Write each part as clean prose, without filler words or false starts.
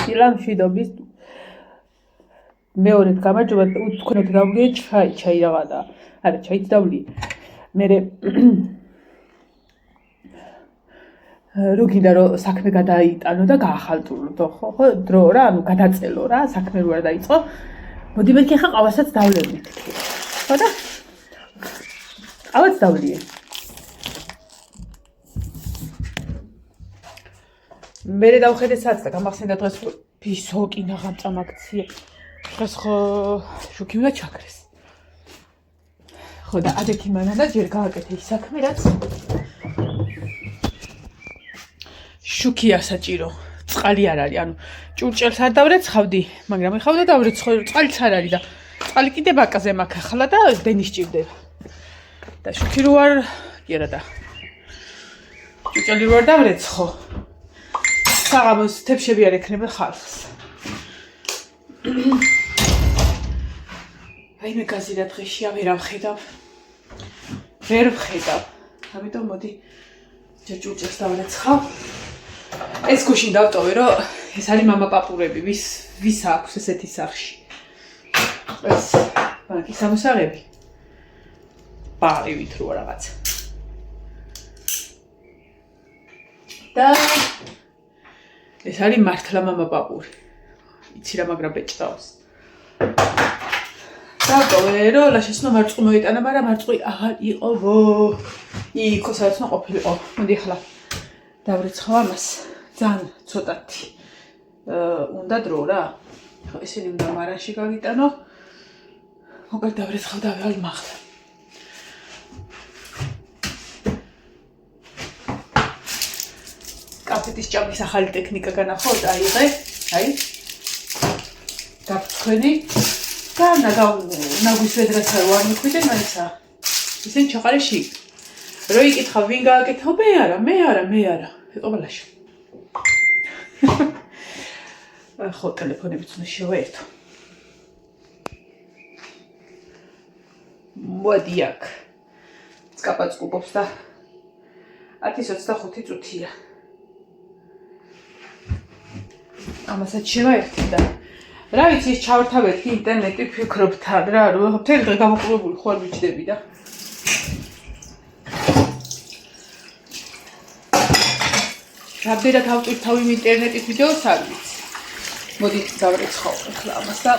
დილა მშვიდობის მეორედ გამარჯობა თქვენოთ დავლიე ჩაი რაღაცა არა ჩაიც დავლიე მე რო გინდა რომ საქმე გადაიტანო და გაახალწულო ხო დრო რა ანუ გადაწელო რა საქმე რო არ დაიწყო მოდი მე ხა ყავასაც დავლევნით ხო და ყავაც დავლიე მე დავხედე საცდა გამახსენდა დღეს ბისოკინა გამწამაქცია დღეს ხო შუქი უნდა ჩაქრეს ხო და ადეთი მანადა ჯერ გააკეთე ის საქმე რაც შუქია საჭირო წყალი არ არის ანუ ჭურჭელს არ დავრეცხავდი მაგრამ ეხავდა დავრეცხო წყალიც არ არის და წყალი კიდე ბაკაზე მაქვს ახლა და დენი სჭირდება და შუქი რო არ კერა და ჭურჭელი რო არ დავრეცხო საღამოს თებშები არ ექნება ხალხს აი მე გაზირა დღეშია ვერ ვხედავ ამიტომ მოდი ჭურჭელს დავრეცხავ ეს გუშინ დავტოვე რომ ეს არის მამა პაპურები ვის აქვს ესეთი სახში ეს ბანკის სამოსაღები პარივით რო რაღაც და ეს არის მართლა მამა პაპური იცი რა მაგრამ ბეჭდავს დავტოვე რომ ლაშესნო მარწყუ მოიტანა მაგრამ მარწყუ აღარ იყო იქო სადაც ყოფილიყო მოდი ახლა დავრეცხავ ამას ძალიან ცოტათი უნდა დრო რა ხო ესენი უნდა მარანში გავიტანო მოკლედ დავრეცხავ და ვალ მაღლა კაფეთის ჭამის ახალი ტექნიკა განახოთ აიღე აი გაფრთხენი და ნაგვის ვედრაც არ მიხვიდე მაინცა ისინი ჩაყარეში რო იკითხა ვინ გააკეთა მე არა ეყობალაშა ხო ტელეფონებიც უნდა შევაერთო მოდი აქ წკაპაწკუპობს და 10:25 წუთია ამასაც შევაერთე და რა ვიცი ის ჩავართავეთ ინტერნეტი ფიქრობ თან რა რომ მთელი დღე გამოყურებული ხო არ მიჩდები და რამდენად ავტვირთავ იმ ინტერნეტის ვიდეოს არ ვიცი. მოდი დავრეცხავ ახლა ამას და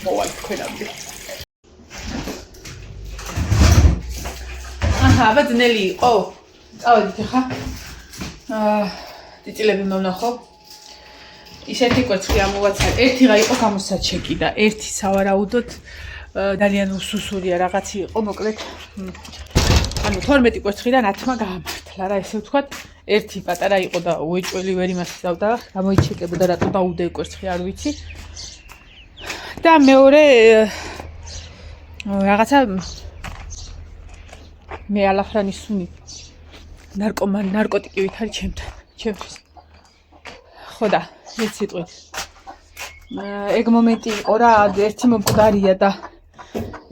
მოვალ თქვენამდე. აჰა, ბადნელი იყო. წავედით ახლა. ტიტილები მომნახო. ისეთი კვერცხი ამოვაცალე. ერთი რა იყო გამოსაჩეკი და ერთი სავარაუდოდ ძალიან უსუსურია რაღაცი იყო, მოკლედ. ანუ 12 კვერცხიდან 10-მა გაამართლა რა ესე ვთქვათ. ერთი პატარა იყო და უეჭველი ვერ იმასწავდა, გამოიჩეკებოდა რატო დაუდე კვერცხი არ ვიცი. და მეორე რაღაცა მე ალაფრანის სუნი ნარკოტიკივით არის ჩემთვის. ხო და ეს სიტყვით. ეგ მომენტი იყო რა, ერთი მომკვდარია და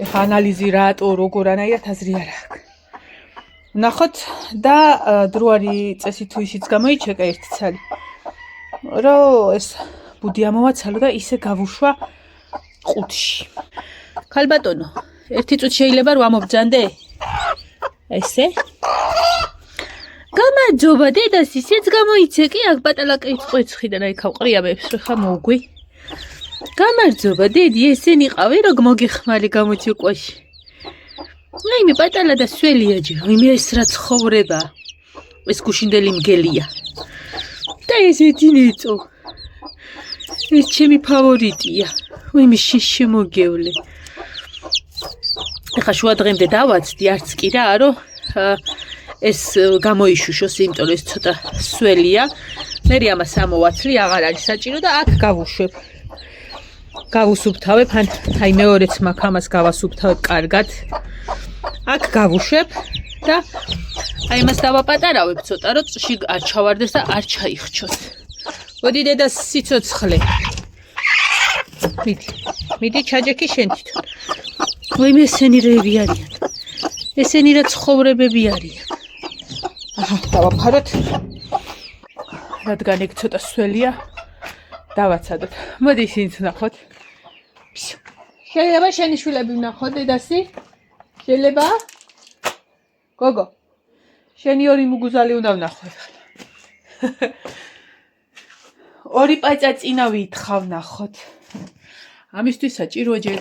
ეხა ანალიზი რატო როგორანაირად აზრი არ აქვს. ნახოთ და დრო არის წესი თუ ისიც გამოიჩეკა ერთი ცალი. რომ ეს ბუდი ამოვაცალო და ისე გავუშვა ყუთში. ქალბატონო, ერთი წუთი შეიძლება რომ ამობძანდე? ესე? გამარჯობა დედას ისეც გამოიჩეკი აქ პატალაკის კვერცხიდან აი ხავყრიაბებს ხა მოგვი. გამარჯობა დედი, ესენი ყავი რომ მოგიხმარი გამოჩეკვაში. აი მე პატალა და სველია ჯერ. მე ეს რა ცხოვრება. ეს გუშინდელი მგელია. და ესეთი ნეწო. ეს ჩემი ფავორიტია. მე შემოგევლე. ეხა შუა დღემდე დავაცდი არც კი რა, რომ ეს გამოიშუშოს, იმიტომ რომ ეს ცოტა სველია. მე ამას ამოვაცლი, აღარ არის საჭირო და აქ გავუშვებ. გავუსუფთავებ, აი მეორეც მაქვს ამას გავასუფთავებ კარგად. აქ გავუშვებ და აი მას დავაპატარავებ ცოტა, რომ წში არ ჩავარდეს და არ ჩაიხჩოს. მოდი დედა სიცოცხლე. მიდი ჩაჯექი შენ თვითონ. ვაიმე ესენი რეები არიან. ესენი რა ცხოვრებები არიან. აჰა, დავაფაროთ. რადგან ეგ ცოტა სველია, დავაცადოთ. მოდი ისინიც ვნახოთ. შეიძლება შენი შვილები ვნახოთ, დედასი? შეიძლება? გოგო. შენი ორი მუგუზალი უნდა ვნახო ახლა. ორი პაწაწინა ვითხოვ ნახოთ. ამისთვის საჭიროა ჯერ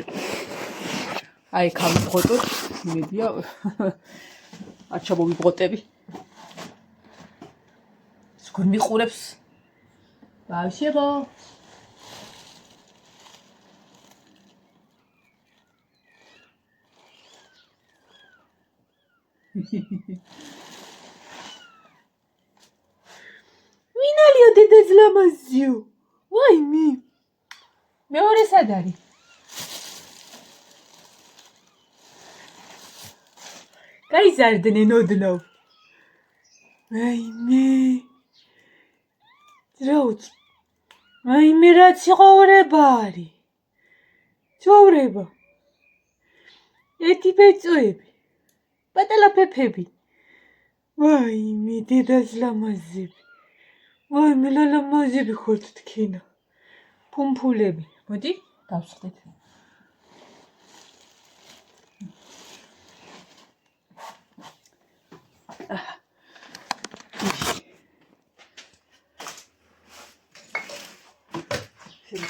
აი გავიბღოტოთ, იმედია არ ჩამოვიბღოტები. სგურ მიყურებს. ბავშვებო. ვინალიო დედა ზლამაზიო. ვაიმე. მეორე სად არის? გაიზარდნენ ოდნავ. ვაიმე. ძროუც. ვაიმე რა ცხოვრება არის. ცხოვრება. ეთი ბეწოები. პატალა ფეფები. ვაიმე დედა ზლამაზები. ვაიმე ლალამაზები ხართ თქვენა. ფუმფულები. მოდი, დავსხდით.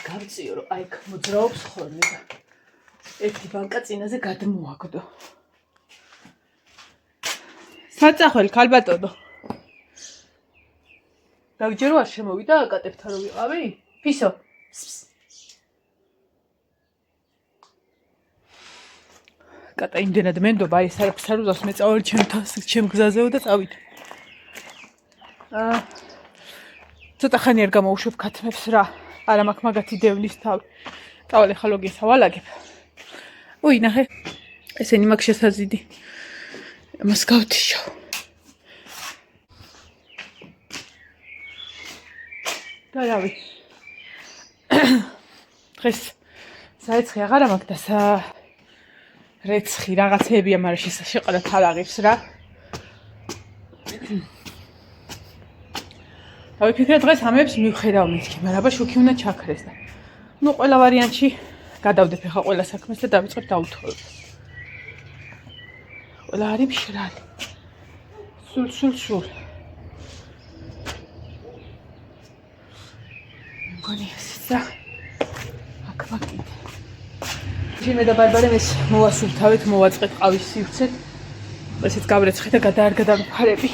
გავწიო რომ აი მოძრაობს ხოლმე და ერთი ბანკა წინაზე გადმოაგდო. საწახველი ქალბატონო. დავიჯერო არ შემოვიდა აკატებთან რომ ვიყავი? ფისო. კატა იმდენად მენდობა ეს არაფერს არ უძავს მეწავალი ჩემ გზაზეო და წავით. ცოტა ხანი არ გამოუშვებ ქათმებს რა. არა მაქვს მაგათი დევნის თავი. წავალ ახლა ლოგინს ავალაგებ. უი ნახე. ესენი მაქვს შესაძიდი. მას გავთიშო. და რავი. დღეს საეცხი აღარ მაქვს და რეცხი რაღაცეებია, მაგრამ შეყარა თალაღებს რა. დავიფიქრე დღეს ამებს მივხედავ მეთქი, მაგრამ აბა შოქი უნდა ჩაქრეს და ნუ ყველა ვარიანტში გადავდებ ახლა ყველა საქმეს და დავიწყებ დაუთხოვებას. ყველა არის მშრალი. სულ. მგონი ესეც და აქ მაგით. ჯიმე და ბარბარე მეს მოვასუფთავეთ, მოვაწყეთ ყავის სივრცეთ. ესეც გავრეცხე და არ გადავიფარები.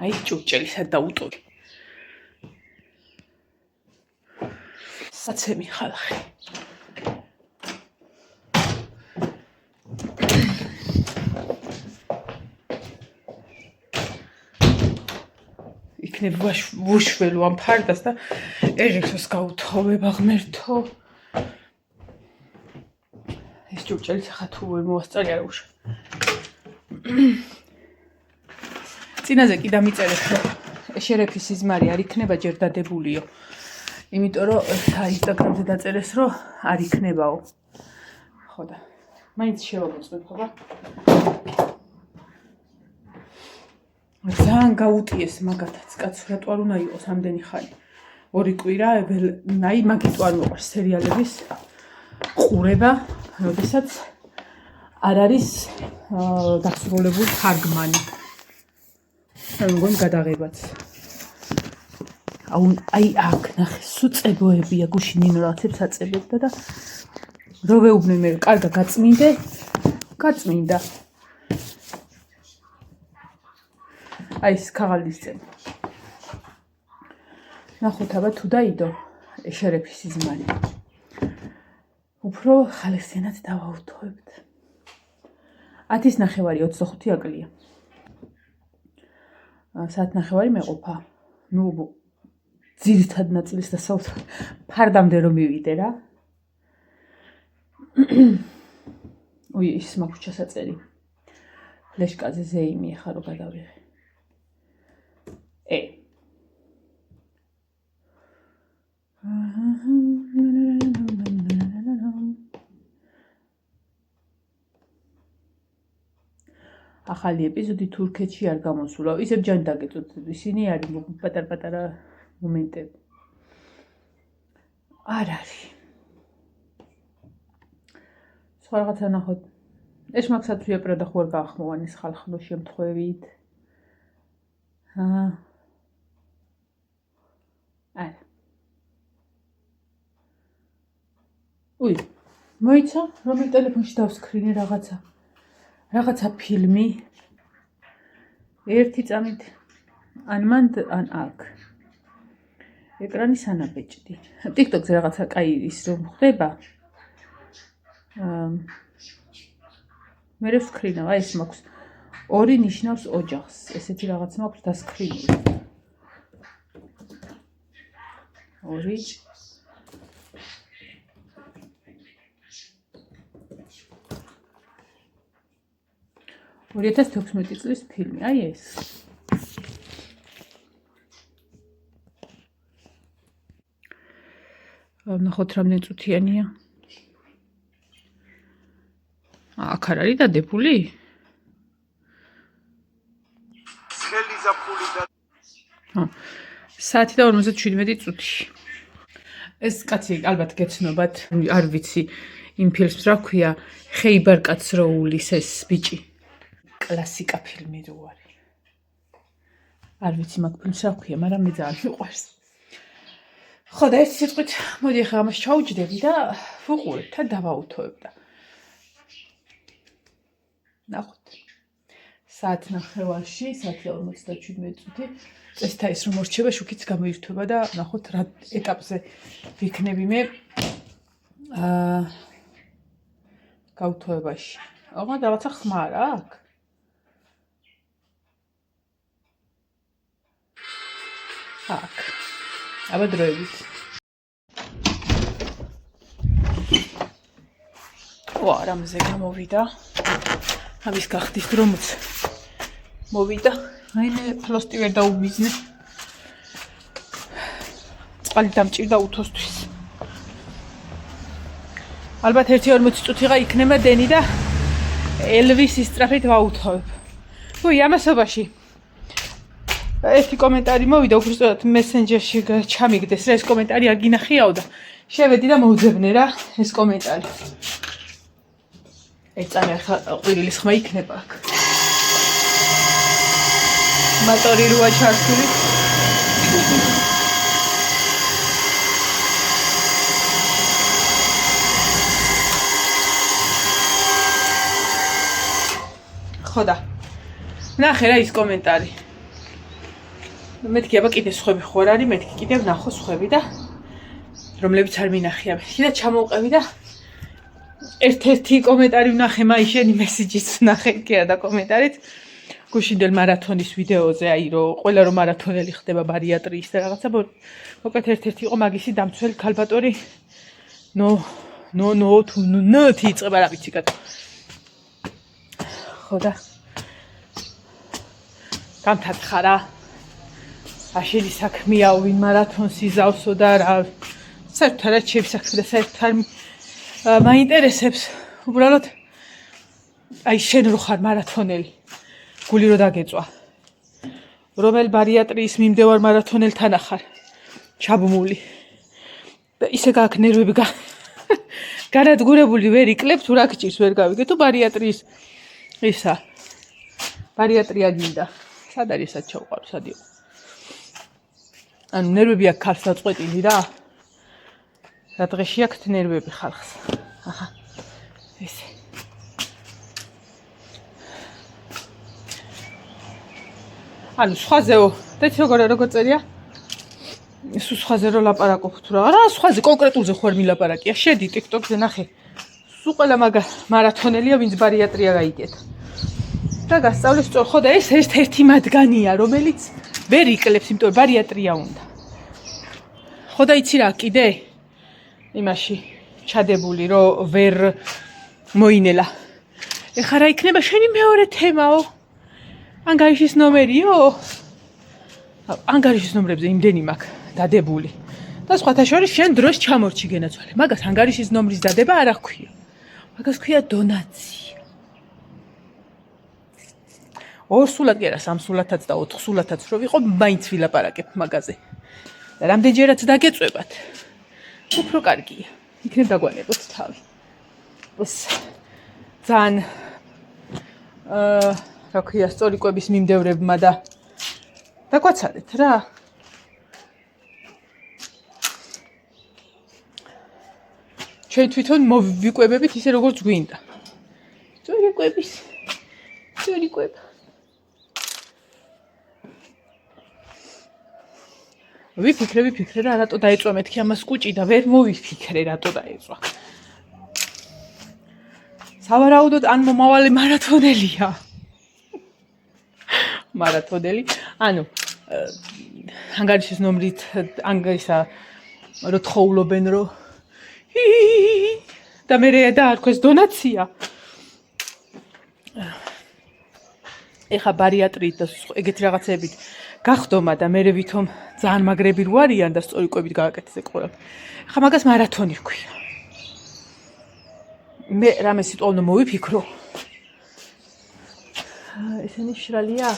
აი ჭურჭელი სად დაუტოვი. საცემი ხალხი. იქნებ ვუშველო ამ ფარდას და ეჟექსოს გაუთხოვებ აღმერთო. ეს ჭურჭელი ხა თუ ვერ მოვასწარი არა უშ. წინაზე კი დამიწერეთ რომ ეშერეფის სიზმარი არ იქნება ჯერ დადებულიო. იმიტომ რომ ინსტაგრამზე დაწერეს რომ არ იქნებაო. ხო და მაინც შევამოწმებ ხობა. ძალიან გაუტიეს მაგათაც კაცო რატო არ უნდა იყოს ამდენი ხანი. 2 კვირა აი მაგით არ მოყვარს სერიალების ყურება, როდესაც არ არის დასრულებული თარგმანი. ან მგონი გადაღებაც. აი აქ ნახე, სუწებოებია გუშინ ნინო რაღაცებს აწებობდა და რო ვეუბნე მე კარგა გაწმინდა. აი ეს ქაღალდის წემ. ნახოთ აბა თუ დაიდო ეშერეფის სიზმარი. უფრო ხალხიანად დავაუთხოვებთ. 10:09 25 აკლია. საათნახევარი მეყოფა. ნუ ძირითად ნაწილის დასავლთ ფარდამდე რომ მივიდე რა. უი ის მაქვს ჩასაწერი. ფლეშკაზე ზეიმი ახლა რო გადავიღე. ახალი ეპიზოდი თურქეთში არ გამოსულა. ისევ ჯან დაგეწოთ, ისინი არის პატარ-პატარა მომენტები. არ არის. სხვა რაღაცა ნახოთ. ეს მაგსაც ვიაპრა და ხوار გაახმოვანის ხალხო შემთხვევით. არა. უი, მოიცა, რომელ ტელეფონში დავსკრინე რაღაცა ფილმი. ერთი წამით ან მან ან აქ. ეკრანი სანაბეჭდი. TikTok-ზე რაღაცა კაი ის რომ ხდება. მე ვსკრინავ, აი ეს მაქვს. ორი ნიშნავს ოჯახს. ესეთი რაღაც მაქვს დასკრინული. ორი 2016 წლის ფილმი, აი ეს. ნახოთ რამდენი წუთიანია. აქ არ არის დადებული? საათი და 57 წუთი. ეს კაცი ალბათ გეცნობათ, არ ვიცი იმ ფილმს რა ქვია, ხეიბარ კაცროულის ეს ბიჭი. კლასიკა ფილმი რო არის. არ ვიცი მაგ ფილმს რა ქვია, მაგრამ მე ძალიან მიყვარს. ხო და ეს სიტყვით, მოდი ახლა ამას ჩაუჯდები და ვუყურებ და დავაუთოებ და. ნახოთ. საათ ნახევარში, საათი 57 წუთი. წესთა ის რომ მორჩება, შუქიც გამოირთვება და ნახოთ რა ეტაპზე ვიქნები მე გაუთოებაში. აღარ რაღაცა ხმა რა აქ? აქ. აბა დროებით. ვა, რამზე გამოვიდა. ამის გახდის დრომც მოვიდა. აი მე ფლოსტი ვერ დაუბიზნე. წყალი დამჭირდა უთოსთვის. ალბათ 1-40 წუთიღა იქნება დენი და ელვისის სწრაფით ვაუთოვებ. უი, ამასობაში ერთი კომენტარი მოვიდა, უბრალოდ მესენჯერში ჩამიგდეს რა ეს კომენტარი არ გინახიაო და შევედი და მოვძებნე რა ეს კომენტარი. ეწამე ახლა ყვირილის ხმა იქნება აქ. მატორი როა ჩართული. ხოდა. ნახე რა ის კომენტარი. მეთქი აბა კიდე სხვები ხوار არის, მეთქი კიდევ ნახო სხვები და რომლებიც არ მინახია. კიდე ჩამოვყევი და ერთ-ერთი კომენტარი ვნახე, მაი შენი მესიჯიც ვნახე კი არა და კომენტარით. გუშინდელ მარათონის ვიდეოზე, აი რომ ყველა რომ მარათონელი ხდება ბარიატრიის და რაღაცა, მოკლედ ერთ-ერთი იყო მაგისი დამცველი ქალბატონი. თუ იწყება რა ვიცი კატო. ხოდა. გამთათხა რა. აშენი საქმეა ვინ მარათონს იზავსო და რა. საერთოდ რა ჩემი საქმე და საერთოდ არ მაინტერესებს. უბრალოდ აი შენ რო ხარ მარათონელი. გული რო დაგეწვა. რომელ ბარიატრიის მიმდევარ მარათონელთან ახარ ჩაბმული. და ისე გაქვს ნერვები განადგურებული ვერ იკლებ თუ რა გჭირს ვერ გავიგე თუ ბარიატრიის ისა. ბარიატრია გინდა. სად არის სად ჩავყავ, სად იყო. ანუ ნერვები აქვს ხალხს დაწყვეტილი რა. რა დღეში აქვს ნერვები ხალხს. აჰა. ესე. ანუ სხვაზეო, დეც როგორ წერია? სხვაზე რო ლაპარაკობ თუ რა სხვაზე კონკრეტულზე ხوار მილაპარაკია. შედი TikTok-ზე ნახე. სულ ყველა მარათონელია, ვინც ბარიატრია გაიგეთ. და გასწავლეს სწორ. ხო და ეს ერთ-ერთი მათგანია, რომელიც ვერ იკლებს, იმიტომ ბარიატრია უნდა. ხო და იცი რა კიდე? იმაში ჩადებული რომ ვერ მოინელა. ეხლა რა იქნება შენი მეორე თემაო? ანგარიშის ნომერიო? ანგარიშის ნომრებზე იმდენი მაქვს დადებული. და სხვათა შორის შენ დროს ჩამორჩი გენაცვალე. მაგას ანგარიშის ნომრის დადება არ აქვს. მაგას ქვია დონაცია. 2 სულად კი არა, 3 სულათაც და 4 სულათაც რო ვიყო, მაინც ვილაპარაკებ მაგაზე. და რამდენჯერაც დაგეწვებათ. უფრო კარგია. იქნებ დაგვანებოთ თავი. ეს ძალიან რა ქვია, სწორიკვების მიმდევრებმა და დაგვაცადეთ რა. ჩვენ თვითონ მოვიკვებებით ისე როგორც გვინდა. სწორიკვება. ვიფიქრე რა რატო დაეწვა მეთქი ამას კუჭი და ვერ მოვიფიქრე რატო დაეწვა. სავარაუდოდ ან მომავალი მარათონელია. მარათონელი, ანუ ანგარიშის ნომრით ანგარიშა რო თხოვლობენ რო და მე დაარქვეს დონაცია. ეხა ბარიატრით და ეგეთი რაღაცებით გახდომა და მე ვითომ ძალიან მაგრები რო არიან და სწორიკვებით გააკეთეს ყველა. ეხა მაგას მარათონი ვქვია. მე რამე სიტყვა უნდა მოვიფიქრო. ესენი შრალია.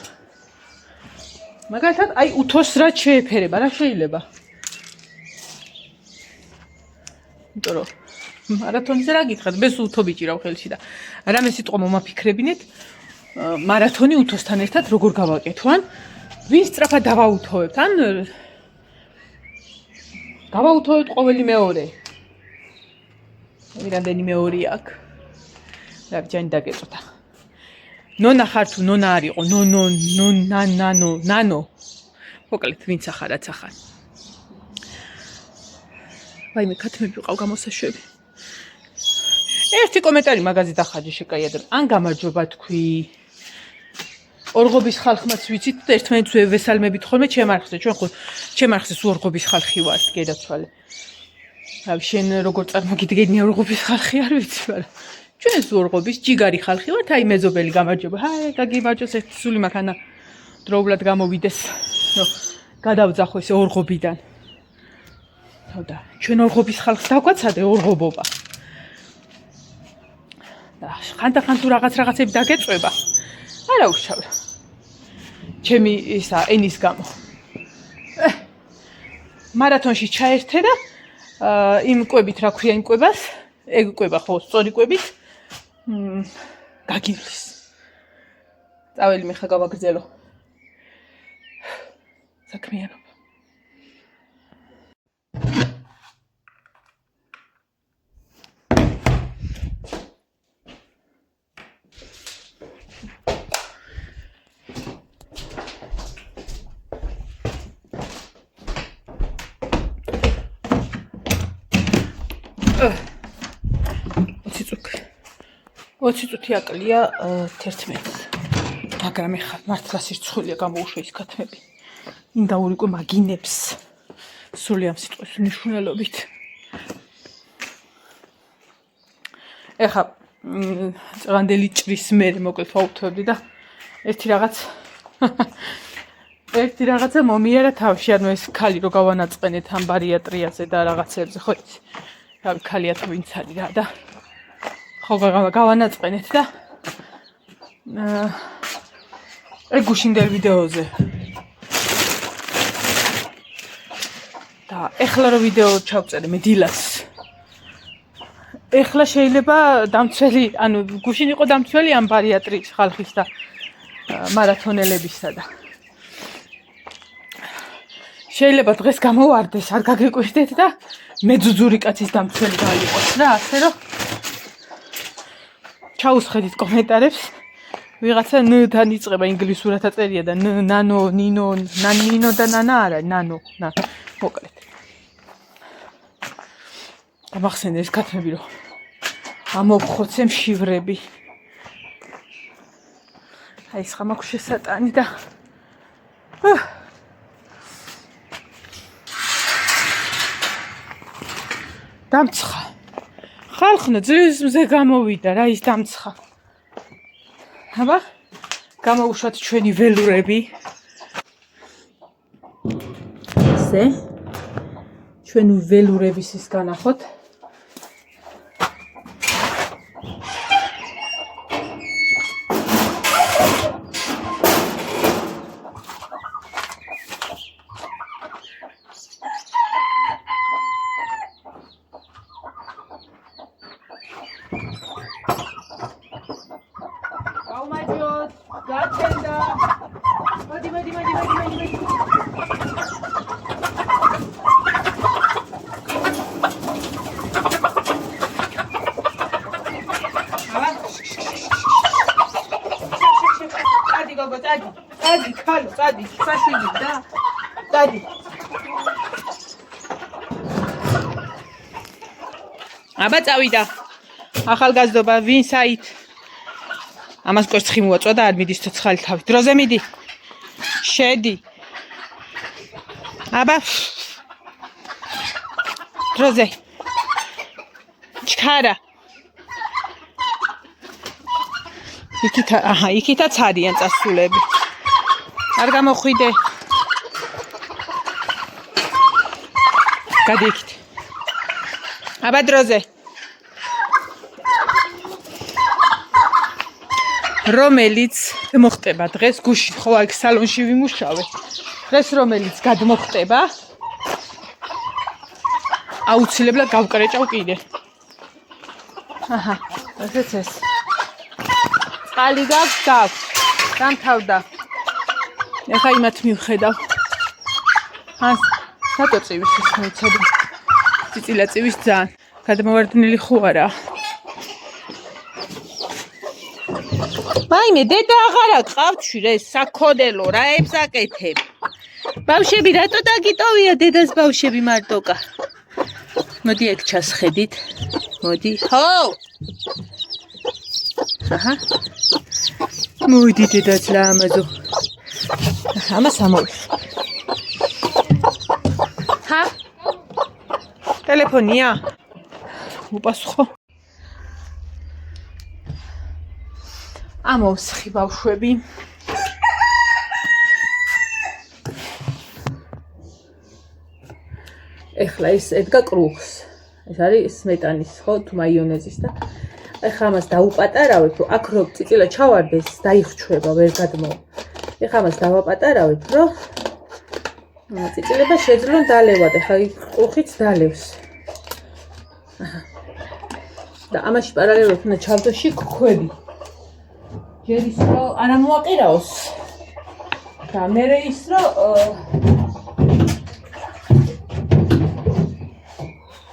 მაგალითად, აი უთოს რაც შეეფერება, რა შეიძლება? იმიტომ რომ მარათონზე რა გითხრათ, მე სულ უთო ვიჭირავ ხელში და რამე სიტყვა მომაფიქრებინეთ, მარათონი უთოსთან ერთად როგორ გავაკეთო, ან ვინ სწრაფად დავაუთოვებთ, ან გავაუთოვებთ ყოველი მეორე. რამდენი მეორე აქვს. რა ბიჭანი დაგეწოთა. ნონა ხარ თუ ნონა არ იყო, ნანო. მოკლედ, ვინც ახარ, რაც ახარ. ვაიმე, ქათმები ვიყავ გამოსაშვები. ერთი კომენტარი მაგაზე დახარჯე შეკაიადებ. ან გამარჯობა თქვი. ორღობის ხალხმაც ვიცით და ერთმანეთს ვესალმებით ხოლმე ჩემ არხზე. ჩვენ ხო ჩემ არხზე ორღობის ხალხი ვართ, გედაცვალე. რავი, შენ როგორ წარმოგიდგენი ორღობის ხალხი არ ვიცი, მაგრამ ჩვენ ორღობის ჯიგარი ხალხი ვართ, აი მეზობელი გამარჯობა. ჰაი, გაგიმარჯოს ერთი სული მაქანა დროულად გამოვიდეს. გადავძახო ესე ორღობიდან. და ჩვენ ორღობის ხალხს დაგვაცადე ორღობობა. და ხანდახან თუ რაღაცები დაგეწვება. არა უშავ. ჩემი ისა ენის გამო. მარათონში ჩაერთე და იმ კვებით რა ქვია იმ კვებას? ეგ კვება ხო, სწორი კვებით. გაგივლის. წაველი მე ხა გავაგრძელო. საქმიანობა. ოცი წუთი აკლია 11. მაგრამ ეხლა მართლა სირცხვილია გამოუშვა ის ქათმები. ინდა ურიკვე მაგინებს. სული ამ სიტყვის მნიშვნელობით. ეხლა წვანდელი ჭრის მერე მოკლედ ვაუთოვებდი და ერთი რაღაცა მომიარა თავში, ანუ ეს ქალი რო გავანაწყენეთ ამ ბარიატრიაზე და რაღაცებზე, ხო იცი? რავი, ქალია თუ ვინც არის რა და ხო გავანაწყენეთ და ეგ გუშინდელ ვიდეოზე და ეხლა რო ვიდეო ჩავწერე მე დილას ეხლა შეიძლება დამცველი, ანუ გუშინ იყო დამცველი ამ ბარიატრის ხალხის და მარათონელებისა და შეიძლება დღეს გამოვარდეს, არ გაგიკვირდეთ და მეძუძური კაცის დამცველი გაიყოს რა, ასე რომ ჩაუსხედით კომენტარებს. ვიღაცა ნ-თან იწყება ინგლისურად აწერია და ნანო, ნინო, ნანინო და ნანა არა, ნანო, მოკლედ. ამახსენე ეს ქათმები რომ ამოვხოცე მშივრები. აი ეს ხა მაქვს შესატანი და დამცხა. ხალხნა ძრის მზე გამოვიდა რა ის დამცხა. აბა გამოუშვათ ჩვენი ველურები. ესე ჩვენი ველურების ის განახოთ. წადი, ხალო, წადი, საშვიდი და წადი. აბა წავიდა. ახალგაზრდობა, ვინ საით? ამას კვერცხი მოაწვა და არ მიდის ცოცხალი თავი. დროზე მიდი. შედი. აბა. დროზე. ჩქარა. იქითაც არიან წასულები. არ გამოხვიდე. გადი იქით. აბა დროზე. რომელიც მოხდება დღეს გუშინ ხო აქ სალონში ვიმუშავე. დღეს რომელიც გადმოხდება აუცილებლად გავკრეჭავ კიდე. აჰა, ესეც ეს. წყალი გაქვს. დამთავრდა. ეხა იმათ მივხედავ. რატო წივის ის მოიცადე? წიწილა წივის ძალიან. გადმოვარდნილი ხო არა? მაიმე დედა აღარ აყავთ შვირე საქონელო რა ებს აკეთებ. ბავშვები რატო დაგიტოვია დედას ბავშვები მარტოკა. მოდი ეგ ჩასხედით. მოდი. ხო. აჰა. მოდი დედაც ლამაზო. ამას ამოვიხ. ჰა? ტელეფონია? უპასუხო. ამოვსხი ბავშვები. ეხლა ეს ედგა კრუხს. ეს არის სმეტანის ხო თუ მაიონეზის და ეხლა ამას დაუპატარავებ, რომ აქ რო წიწილა ჩავარდეს, დაიხჩვება, ვერ გადმოვა. ეხლა ამას დავაპატარავებ, რომ წიწილება შეძლონ დალევად, ეხლა კრუხიც დალევს. აჰა. და ამაში პარალელურად უნდა ჩავდოში ქვები. ჯერ ის რომ არა მოაყირაოს. და მერე ის რომ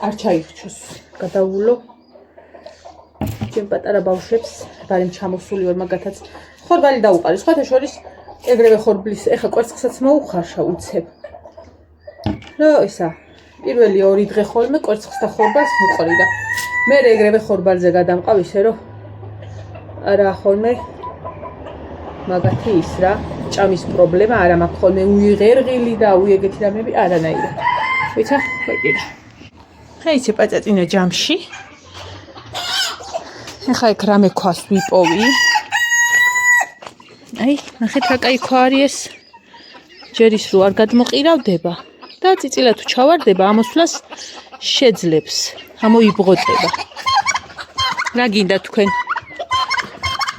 არ ჩაიხჩოს. გადავულო. ჩემ პატარა ბავშვებს, ბარემ ჩამოსული ვარ მაგათაც ხორბალი დაუყარი. სხვათა შორის ეგრევე ხორბლის, ეხა კვერცხსაც მოუხარშა უცებ. რა ისა, პირველი 2 დღე ხოლმე კვერცხს და ხორბალს ვუყრი და მე ეგრევე ხორბალზე გადამყავ ისე რომ არა ხოლმე მაგათი ის რა, ჭამის პრობლემა არა მაქვს ხოლმე უიღერღილი და უეგეთი რამები არანაირად. ვიცა? ვეჭირა. ხაიცე პაწაწინა ჯამში. ეხა ეგ რამე ქვას ვიპოვი. აი, ნახეთ რა კაი ქვა არის ეს. ჯერ ის რო არ გადმოყირავდება და წიწილა თუ ჩავარდება, ამოსვლას შეძლებს. ამოიბღოწება. რა გინდა თქვენ?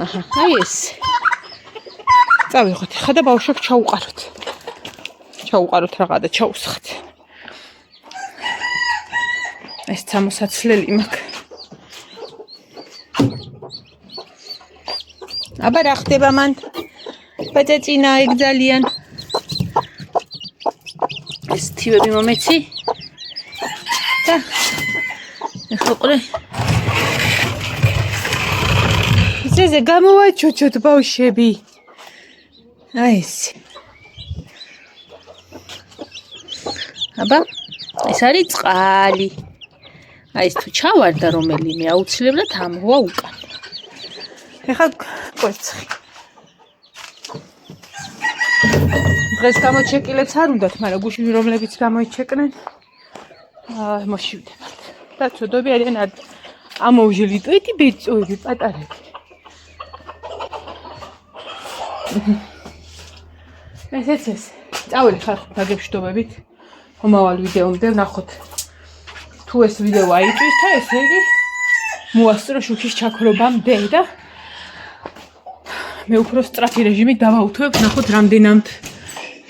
აჰა, აი ეს. წავიღოთ, ხა და ბავშვებს ჩაუყაროთ. ჩაუყაროთ რაღა და ჩაუსხათ. ეს სამოსაცლელი მაქვს. აბა რა ხდება მან? პაწაწინა ეგ ძალიან. ეს თივები მომეცი. და ეხლა ყრე. ისეზე გამოვაჩოჩოთ ბავშვები. აი ეს. აბა ეს არის წყალი. აი ეს თუ ჩავარდა რომელიმე აუცილებლად ამოვა უკან. ეხლა კვერცხი. დღეს გამოჩეკილებს არ უნდათ, მაგრამ გუშინ რომლებიც გამოიჩეკნენ, მოშივდებათ. და ცოდები არიან ამოუჟელი ტვეთი ბეწოები პატარები. ესეც ეს. წაველი ხალხი დაგეშტობებით. მომავალ ვიდეომდე ვნახოთ. თუ ეს ვიდეო აიწვის და ესე იგი მოასწრო შუქის ჩაქრობამდე და მე უფრო სწრაფი რეჟიმით დავაუთვებ, ვნახოთ რამდენად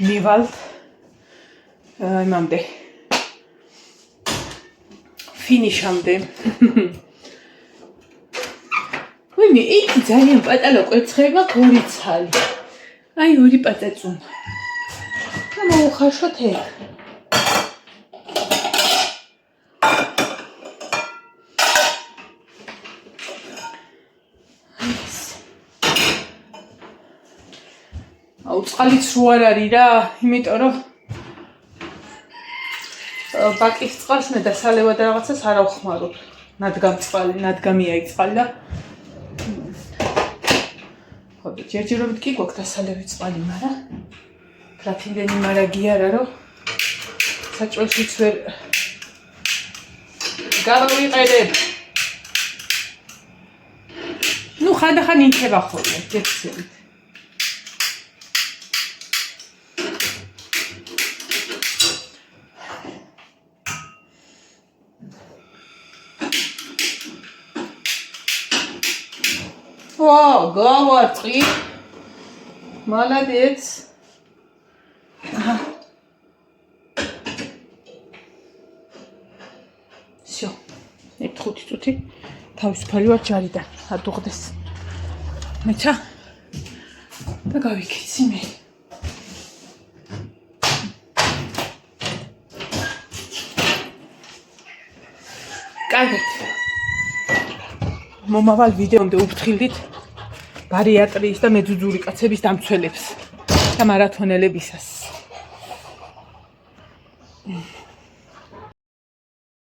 მივალთ იმამდე ფინიშამდე. ვინმე, იქ ძალიან პატარა კვერცხები მაქვს 2 ცალი. აი 2 პაწაწუნა. და მოუხარშოთ ეგ. წყალიც რო არ არის რა, იმიტომ რომ ბაკის წყალს მე დასალევად რაღაცას არ ავხმარობ. ნადგამია იქ წყალი და ხო და ჯერჯერობით კი გვაქვს დასალევი წყალი, მაგრამ რათინდენი მარაგი არა რომ საჭმელშიც ვერ გავავიყენებ. ნუ ხანდახან იქნება ხოლმე გეცილით. Вау, გავარწყი. Молодец. Всё. ერთ 5 წუთი თავისუფალი ვარ ჯარიდან. ადუღდეს. მეცა და გავიქეცი მე. კარგად. მომავალ ვიდეომდე უფრთხილდით ბარიატრიის და მეძუძური კაცების დამცველებს და მარათონელებისას.